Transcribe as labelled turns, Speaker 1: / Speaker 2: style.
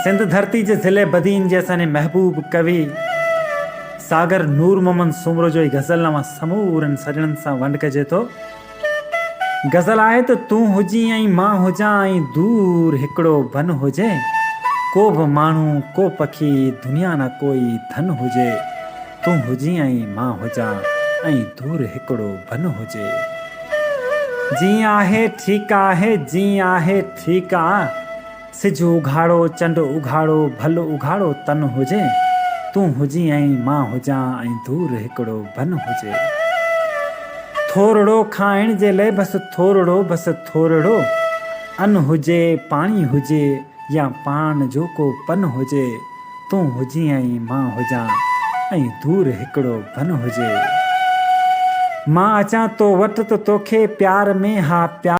Speaker 1: सिंध धरती जे ज़िले बदीन जे असांजे महबूब कवि सागर नूर मोहम्मद सुमरो जो ई गज़ल नवां समूरनि सजणनि सां वंड कजे थो। गज़ल आहे त तूं हुजी ऐं मां हुजां ऐं दूर हिकिड़ो बन हुजे, को बि माण्हू को पखी दुनिया न कोई धन हुजे, तूं हुजी ऐं मां हुजां ऐं दूर हिकिड़ो बन हुजे। जीअं आहे ठीकु आहे, जीअं आहे ठीकु आहे, सिज उघाड़ो चंड उघाड़ो भल उघाड़ो तन हुजे, तूं हुजी ऐं मां हुजां ऐं दूर हिकिड़ो बन हुजे। थोरड़ो खाइण जे लाइ बसि थोरड़ो, बसि थोरड़ो अन हुजे, पाणी हुजे या पाण जो को पन हुजे, तूं हुजी ऐं मां हुजां ऐं दूर हिकिड़ो बन हुजे। मां अचां तो वटि त तोखे प्यार में हा प्यार